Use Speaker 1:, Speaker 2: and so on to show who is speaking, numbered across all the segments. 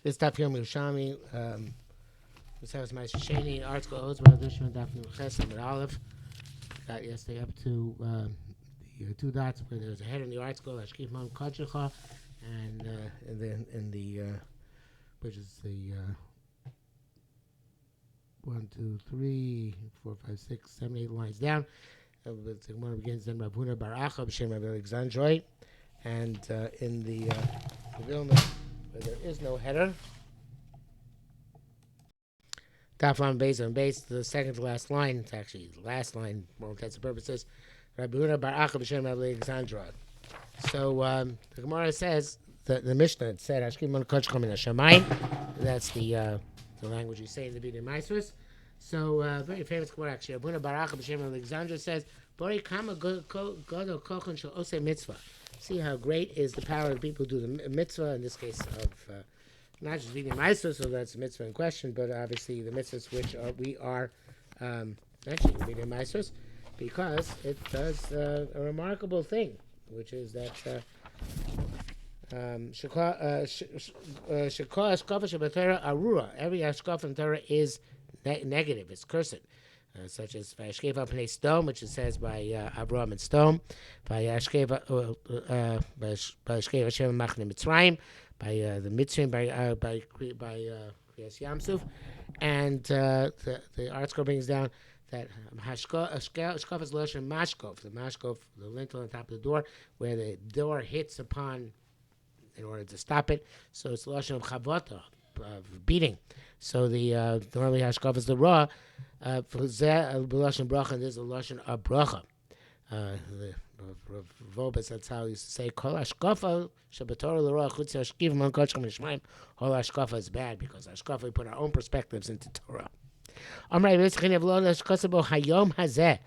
Speaker 1: This daf here Yerushalmi. This has my Sheni article. Ozma Dushman daf Ches Amid Aleph. Got yesterday up to the two dots where there's a head in the article. Ashkif Mam Kadshacha, and in the which is the 1, 2, 3, 4, 5, 6, 7, 8 lines down. The one begins then Rabuna Baracha B'Shem Rabbi Alexandroi, and in the Vilna, where there is no header. Daf base on base, the second to last line. It's actually the last line, for all intents and purposes. Rabuna Baracha B'Shem Rabbi Alexandroi. So the Gemara says that the Mishnah said Ashkim Mon Kochcham in Hashemayim. That's the language you say in the Bidei Maasros. So very famous Gemara actually. Rabuna Baracha B'Shem Rabbi Alexandroi says, Bori Kama Godol Kochon Shel Osei Mitzvah. See how great is the power of the people who do the mitzvah, in this case of not just Bidei Maasros, so that's the mitzvah in question, but obviously the mitzvahs which we are mentioning, Bidei Maasros, because it does a remarkable thing, which is that Shekah Ashkafa Shabbatera Arura. Every Ashkafa in Torah is negative, it's cursed. Such as by Ashkeva Pnei Stone, which it says by Abraham and Stone, by Ashkeva Shem Machne Mitzrayim, by the Mitzrayim, by Kriyas Yamsuf, and the article brings down that Ashkaf is Loshen Mashkov, the Mashkov, the lintel on top of the door, where the door hits upon in order to stop it. So it's Loshen of Chavota, of beating. So the normally Hashkaf is the raw. For Zeh B'Loshen Bracha, and there's a Loshen of Bracha. Vobes, that's how he used to say, Kol Hashkafa Shabbatorah L'Roa Chutz Hashkiv Mon Kochcham Nishmayim. All Hashkafa is bad because Hashkafa, we put our own perspectives into Torah. Amrei V'Yitzchini Avlod Hashkosabo Hayom Hazeh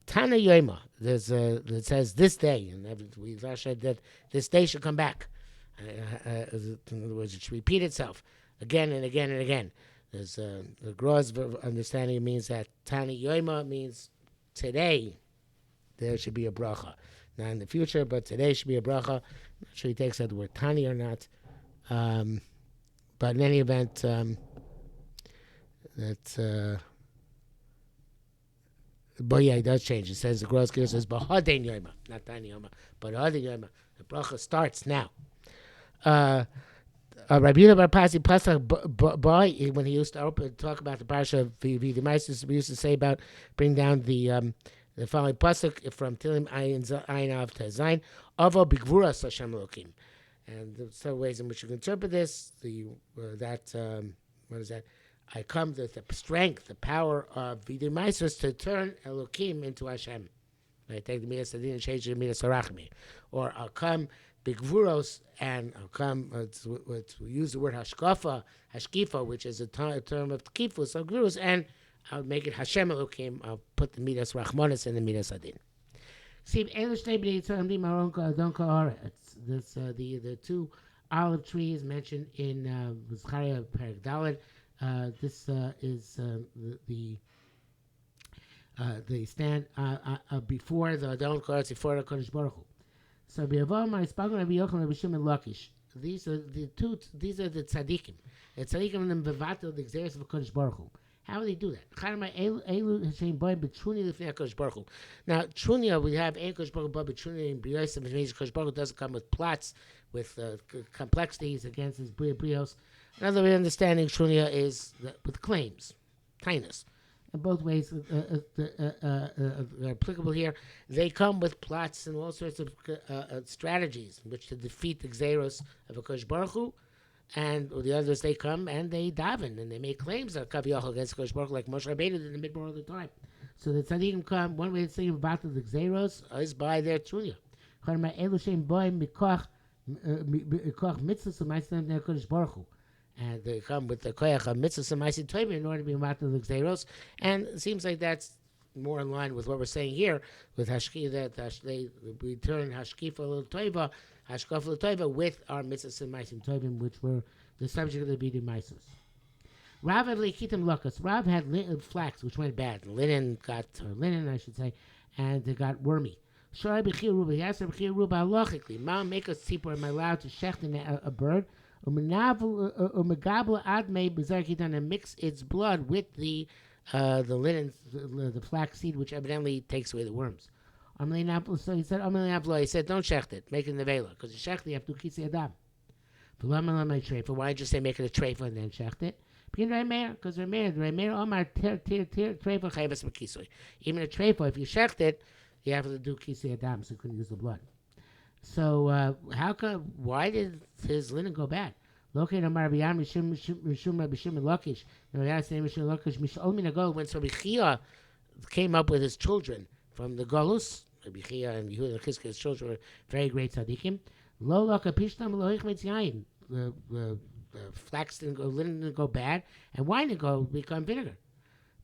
Speaker 1: Tana Yoima. There's it says this day, and we've said that this day should come back. In other words, it should repeat itself again and again and again. There's the gross understanding means that Tani Yoima means today there should be a bracha. Not in the future, but today should be a bracha. I'm not sure he takes that word Tani or not. But in any event, but yeah, it does change. It says the gross gear says Bahadein Yoima, not Tani Yoima, but Bahadein Yoima. The bracha starts now. Rabbi Yehuda Bar Pasi Pasach, when he used to talk about the parsha of Bidei Maasros, we used to say about bring down the following pasuk from Tilim Ayin Av to Zayin Avo B'Gvuras Hashem Elokim, and there's several ways in which you can interpret this. What is that? I come with the strength, the power of Bidei Maasros to turn Elokim into Hashem. I take the Midas Adin and change it to Midas Harachmi, or I'll come Bigvuros, and I'll come to use the word Hashkifa, which is a term of Tkifus, of Gurus, and I'll make it Hashem Elokim. I'll put the Midas Rachmanis and the Midas Adin. See, the two olive trees mentioned in Zechariah Perek Dalet. This is they stand before the Adon Koretz, before the Kodesh Baruch Hu. So these are the two. These are the tzaddikim. The tzaddikim and the bevatel the exeris of Kodesh Baruch Hu. How do they do that? Now, trunia, we have ein Kodesh Baruch Hu, but trunia in brios, which means Kodesh Baruch Hu doesn't come with plots, with complexities against his brios. Another way of understanding trunia is with claims, kindness. In both ways are applicable here. They come with plots and all sorts of strategies in which to defeat the Xeros of a Kodesh Baruch Hu. And the others, they come and they daven and they make claims of Kaviyachal against Kodesh Baruch Hu, like Moshe Rabbeinu did in the Midbar all the time. So the tzaddikim come, one way to say about the Xeros is by their trunya. And they come with the koyach of mitzvahs and ma'asim tovim in order to be matal the gzeros, and it seems like that's more in line with what we're saying here with hashki, that we turn hashkifa l'toiva, hashkaf l'toiva with our mitzvahs and ma'asim tovim, which were the subject of the Bidei Maasros. Rav had lekitim lakas. Rav had flax, which went bad. Linen, I should say, and it got wormy. Shari b'chir ruba. He asked b'chir ruba halachically. Ma'am make a tzipor. Am I allowed to shechten a bird? Umegabla adme bezarkitan, and mix its blood with the linen, the flax seed, which evidently takes away the worms. So he said, he said, don't shecht it, make it nevela, because you shecht it, you have to kisi adam. Why did you say make it a treifa and then shecht it? Because Remeir Omar treifa chayvas makisoi. Even a treifa, if you shecht it, you have to do kisi adam, so you couldn't use the blood. So why did his linen go bad? Located on Marbiyam Rishum Rabbi Shimon Lakish. When Rabbi Chia came up with his children from the Golus, Rabbi Chia and Yehuda and Chizkiah's children were very great tzaddikim. Lo laka pishtam loich mitzayin. The flax didn't go, linen didn't go bad, and wine didn't become vinegar.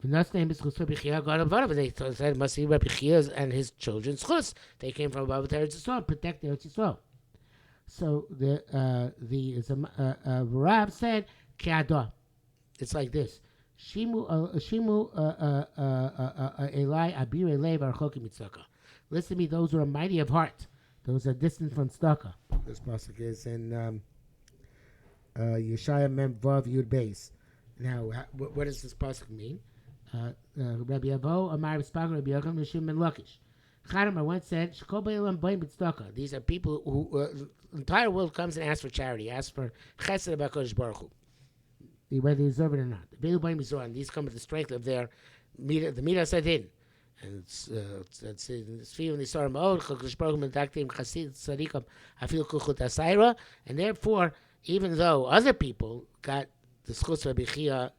Speaker 1: The name is Rabbi Chia God above, and they said it must be Rabbi Chia and his children's chus. They came from above the Eretz Yisrael, protect the Eretz Yisrael. So the Rav said Kiadah. It's like this. Shimu Eli Abir Elei Varchokim Mitzaka. Listen to me, those who are mighty of heart. Those are distant from tzedakah. This pasuk is in Yeshaya Mem Vav Yud Beis. Now, what does this pasuk mean? Rabbi Avo Amar B'Spag Rabbi Yochanan Mishum Ben Lakish. Chadamar once said, "Shkol Beilam Boim B'Tzedakah." These are people who the entire world comes and asks for charity, asks for Chesed B'Kodesh Baruch Hu, whether they deserve it or not. Beilam Boim B'Zoran. These come with the strength of their the Midas Adin. And it's feeling the Sarah Ma'od, Chodesh Baruch Hu Medaktim Chasid Tzadikim Afil Kuchut Asayra, and therefore, even though other people got the schus of Rabbi Chia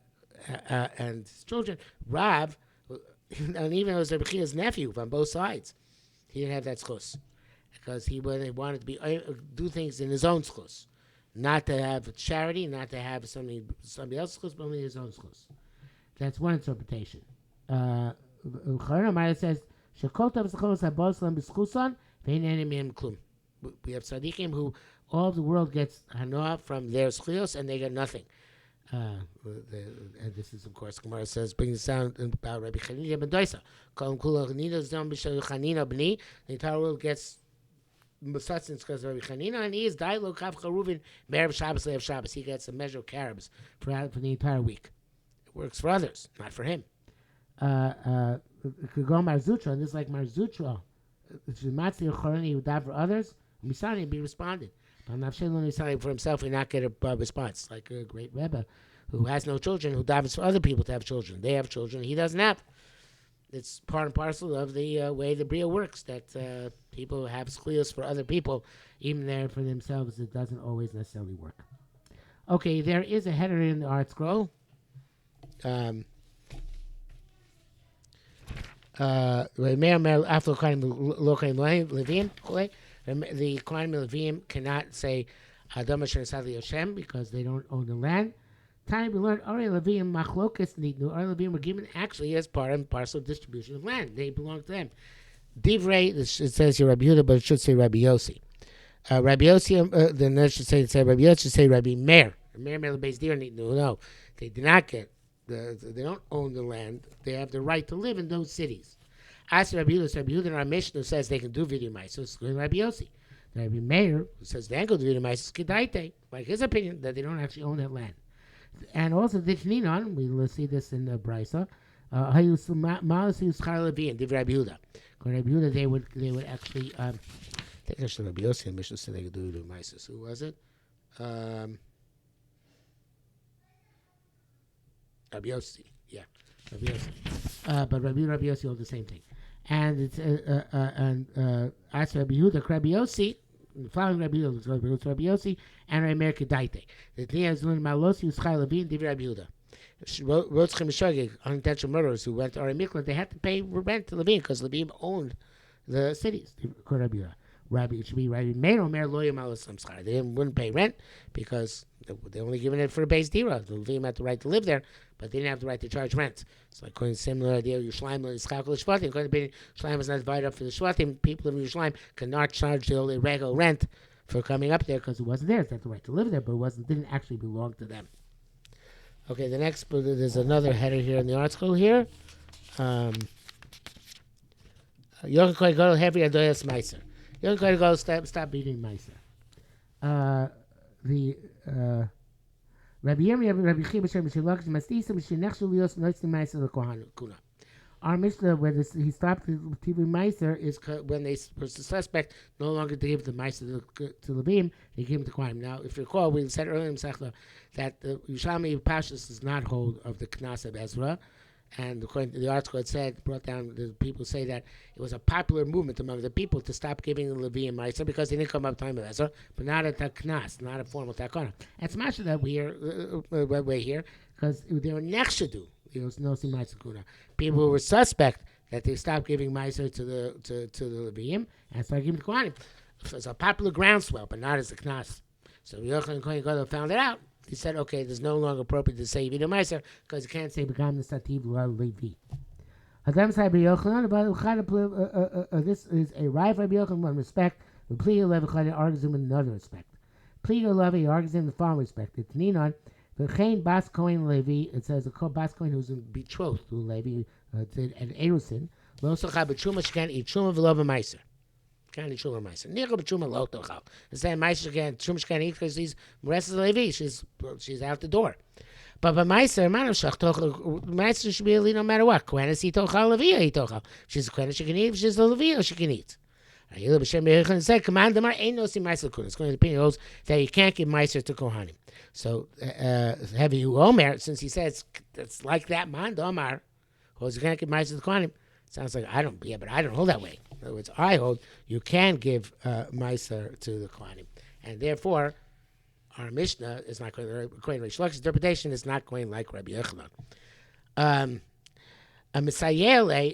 Speaker 1: and his children, Rav, and even though it was Rabbi Chia's nephew from both sides, he didn't have that schus because he wanted to do things in his own schus, not to have charity, not to have somebody else's schus, but only his own schus. That's one interpretation. It says, we have tzaddikim who all the world gets hanoah from their schlios and they get nothing. And this is, of course, Gemara says, brings down about Rabbi Chanina ben Doisa. The entire world gets sustenance because of Rabbi Chanina, and he is dialogue kav charuvin me'erev Shabbos le'erev Shabbos. He gets a measure of carobs for the entire week. It works for others, not for him. Could go Marzutra, and this is like Marzutra. Matzi Chorani would die for others. Misani be responded. But Nafshelon for himself, he not get a response. Like a great Rebbe who has no children, who dives for other people to have children. They have children, he doesn't have. It's part and parcel of the way the Bria works, that people have schlios for other people, even there for themselves. It doesn't always necessarily work. Okay, there is a header in the Art Scroll. The Kohanim Levim cannot say Adam Asher Nesad Hashem because they don't own the land. Time we learned Ari Levim Machlokas Nidnu. Ari Levim were given actually as part and parcel of distribution of land. They belong to them. Divrei, it says here Rabbi Yehuda, but it should say Rabbi Yossi. Rabbi Yossi, then it should say Rabbi Yossi, should say Rabbi Meir. Meir Beis Dir Nidnu. No, they did not get. They don't own the land. They have the right to live in those cities. As Rabbi Yehuda in our Mishnah says they can do video mice. So it's Rabbi Yossi. Rabbi Meir, who says they can go do video mice, is Kedaite, like his opinion, that they don't actually own that land. And also, Dichninon, we will see this in the Brisa, Malas Yuschar Levi and Rabbi Yehuda. Rabbi Yehuda, they would actually, I think actually Rabbi Yossi in Mishnah said they could do video mice. Who was it? Rabbi Yossi, yeah, Rabbi Yossi. But Rabbi Yossi all the same thing. And it's as Rabbi Yehuda, Rabbi Yossi, following Rabbi Yehuda, Rabbi Yossi, and Rabbi Meir Kedaite. The Tnia is learned Malosi Uschai Levi and Rabbi Yehuda. Rotzchem Shogeg, unintentional murderers who went to Ari Mikla, they had to pay rent to Levine because Levine owned the cities. Rabbi Yehuda. It should be Rabbi Meir or Meir Loya Malos Samschar. They wouldn't pay rent because they only given it for a base dira. The Levim had the right to live there, but they didn't have the right to charge rent. It's like according to similar idea, Yerushalmi is Chakol Shvatim. According to Yerushalmi was not divided up for the Shvatim. People of Yerushalmi cannot charge the irregular rent for coming up there because it wasn't theirs. They had the right to live there, but it didn't actually belong to them. Okay, the next, there's another header here in the article here. Yochel Kohen Gadol Heavy Adoyas Meiser. Yochel Kohen Gadol stop beating Meiser. the Rabbi Yirmiyah, Rabbi Chiya, B'Shem B'Shem Mastisa, B'Shem Nechshul Lios, Noitzim Ma'aser L'Kohan Kuna. Our Mishnah, where he stopped the Tibu Meiser, is when they was the suspect no longer to give the Meiser to Levim, they gave him to Kohanim. Now, if you recall, we said earlier in Masechta that the Yerushalmi Pashas does not hold of the Knas of Ezra, and the article had said, brought down, the people say that it was a popular movement among the people to stop giving the Levim Meiser because they didn't come up time of Ezra, but not at the Knas, not a formal Takana. It's much that we hear because they were next to do. People who were suspect that they stopped giving Meiser to the Levim and started giving to Kohanim. It was a popular groundswell, but not as a Knas. So Yochanan Kohen Gadol found it out. He said, okay, there's no longer appropriate to say Yivinu Meiser because you can't say Begam Nesativ Lo Levi. This is a rival Rabbi Yochanan in one respect, but Pliga Levi argues him in another respect. Pliga Levi argues him in the following respect. It's Ninon. V'chein Bas Kohen Levi, it says a Bas Kohen who's betrothed to Levi and Erusin. Lo socha b'tshuma she can't eat truma v'lo b'meiser. Can't eat truma meiser. Nicha b'tshuma lo tochal. It's saying meiser can't truma she can't eat because she's Meresses Levi. She's out the door. But b'meiser manavshach tochal meiser should be a no matter what. Kohen is he tochal Levi he tochal. She's a Kohen she can eat. If she's a Levi she can eat. Said, command them ain't no see meiser kunas. It's going to opinion holds that you can't give meiser to Kohanim. So, heavy Omer, since he says it's like that, man, Omar, holds you can't give meiser to Kohanim. Sounds like I don't hold that way. In other words, I hold you can give meiser to the Kohanim, and therefore, our Mishnah is not going according to Reish Lakish's interpretation is not going like Rabbi Yochanan. A Messiah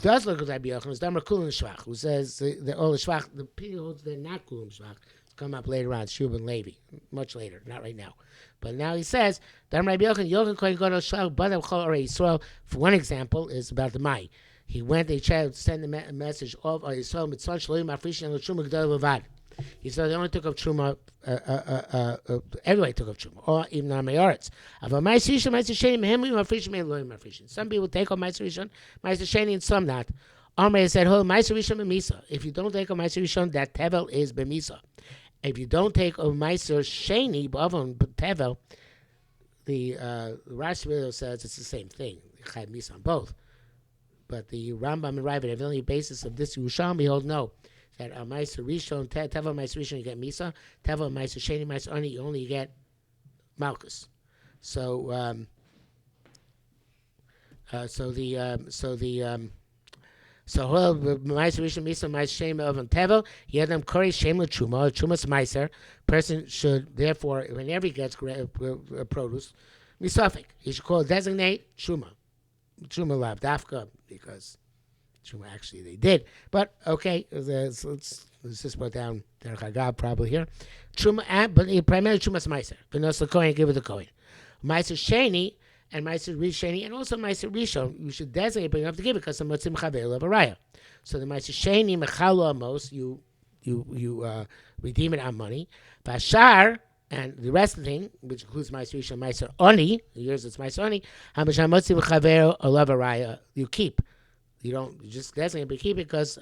Speaker 1: does look at Rabbi Yochanan is Damar Kulim Shvach, who says the Ol Shvach, the people holds they're not Kulim Shvach. Come up later on, Shub and Levi, much later, not right now. But now he says, Dam Rabbi Yochanan Kohen Gadol Shvach Badav Chol Arei Yisrael. For one example, is about the Mai. He went, they tried to send a message of Yisrael Mitzvah Shloim Afrishin and Truma Gdol Levad. He said they only took up Truma, everybody took up Truma, or even Amayaretz. Some people take up Ma'aser Rishon, Ma'aser Sheni, and some not. Amrei said, Ma'aser Rishon b'misa. If you don't take a Ma'aser Rishon, that Tevel is b'misa. If you don't take a Ma'aser Sheni, b'avon Tevel, the Rashi says it's the same thing. Chayv misa on both. But the Rambam and Ravid, the only basis of this Yerushalmi hold no. That a Ma'aser Rishon, Tevel Ma'aser Rishon, you get Misa. Tevel Ma'aser Sheni, Ma'aser Ani, you only get Malchus. So the Ma'aser Rishon Misa Ma'aser Sheni of Tevel, Yedam Kori Shem LeTruma, Trumas Ma'aser. Person should therefore, whenever he gets produce, misafik, he should designate Truma Lab Dafka because. Actually, they did, but okay. Let's just put down Derech Hagav probably here. Truma, but primarily Trumas Meiser. But no, the Kohen give it the Kohen. Meiser Sheni and Meiser Rishoni and also Meiser Rishon. You should designate, but you have to give it because the Motzim Chavel of a Raya. So the Meiser Sheni Mechalo Amos, you redeem it on money. Vashar and the rest of the thing, which includes Meiser Rishon, Meiser Oni. Yours it's Meiser Oni. Hamasham Motzim Chavel of a Raya. You keep. You don't just designate, but keep it because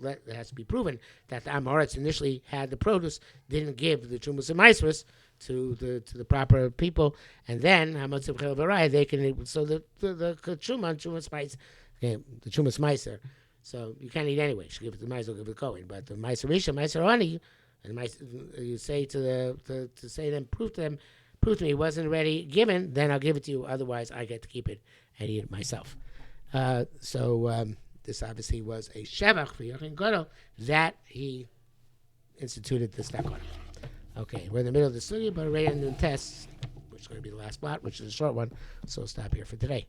Speaker 1: it has to be proven that the Amoritz initially had the produce, didn't give the Trumas and Maisros to the proper people, and then they can. So the Truma and Trumas Meiser, the Trumas Meiser. So you can't eat anyway. You should give it to the Meiser, give it to Kohen. But the Meiser Rishon, Meiser Ani, and you say to say them, prove to me it wasn't already given, then I'll give it to you. Otherwise, I get to keep it and eat it myself. This obviously was a shevach for Yochanan Gadol that he instituted the stakon. Okay, we're in the middle of the study, but we're ready to do tests, which is going to be the last plot, which is a short one. So we'll stop here for today.